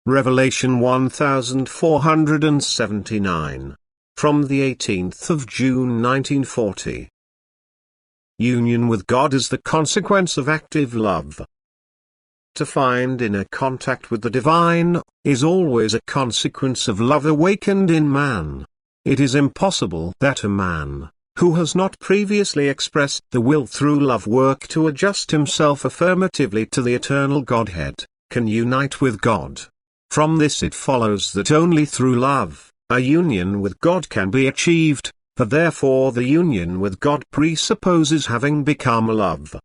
Revelation 1479. From the 18th of June 1940. Union with God is the consequence of active love. To find inner contact with the divine is always a consequence of love awakened in man. It is impossible that a man, who has not previously expressed the will through love work to adjust himself affirmatively to the eternal Godhead, can unite with God. From this it follows that only through love, a union with God can be achieved, for therefore the union with God presupposes having become love.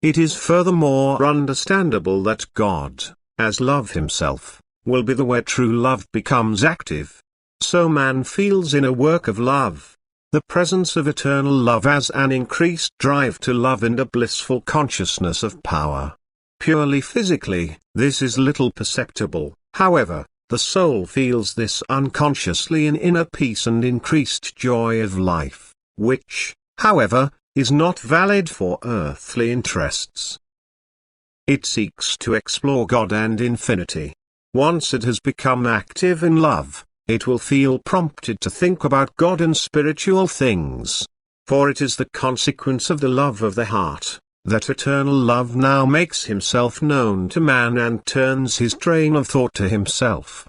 It is furthermore understandable that God, as love himself, will be the where true love becomes active. So man feels in a work of love the presence of eternal love as an increased drive to love and a blissful consciousness of power. Purely physically, this is little perceptible, however, the soul feels this unconsciously in inner peace and increased joy of life, which, however, is not valid for earthly interests. It seeks to explore God and infinity. Once it has become active in love, it will feel prompted to think about God and spiritual things. For it is the consequence of the love of the heart, that eternal love now makes himself known to man and turns his train of thought to himself.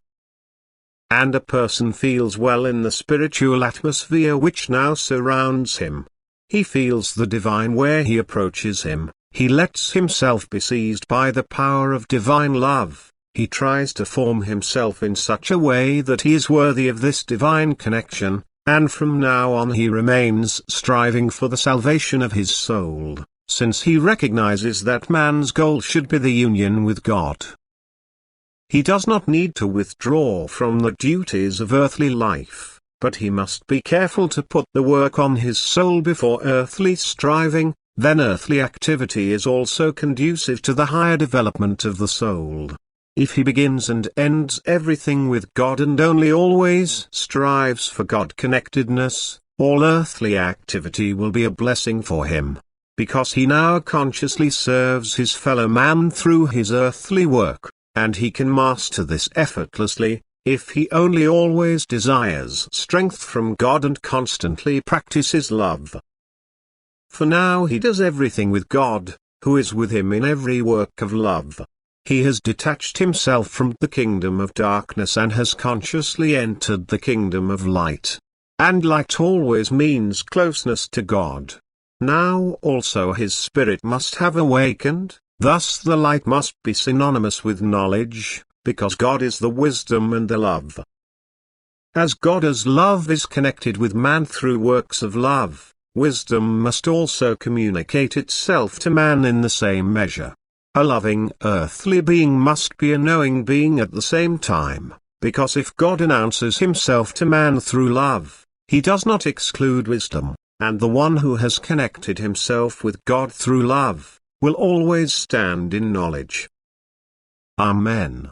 And a person feels well in the spiritual atmosphere which now surrounds him. He feels the divine where he approaches him, he lets himself be seized by the power of divine love, he tries to form himself in such a way that he is worthy of this divine connection, and from now on he remains striving for the salvation of his soul, since he recognizes that man's goal should be the union with God. He does not need to withdraw from the duties of earthly life, but he must be careful to put the work on his soul before earthly striving, then earthly activity is also conducive to the higher development of the soul. If he begins and ends everything with God and only always strives for God-connectedness, all earthly activity will be a blessing for him, because he now consciously serves his fellow man through his earthly work, and he can master this effortlessly, if he only always desires strength from God and constantly practices love. For now he does everything with God, who is with him in every work of love. He has detached himself from the kingdom of darkness and has consciously entered the kingdom of light. And light always means closeness to God. Now also his spirit must have awakened, thus the light must be synonymous with knowledge, because God is the wisdom and the love. As God as love is connected with man through works of love, wisdom must also communicate itself to man in the same measure. A loving earthly being must be a knowing being at the same time, because if God announces himself to man through love, he does not exclude wisdom, and the one who has connected himself with God through love will always stand in knowledge. Amen.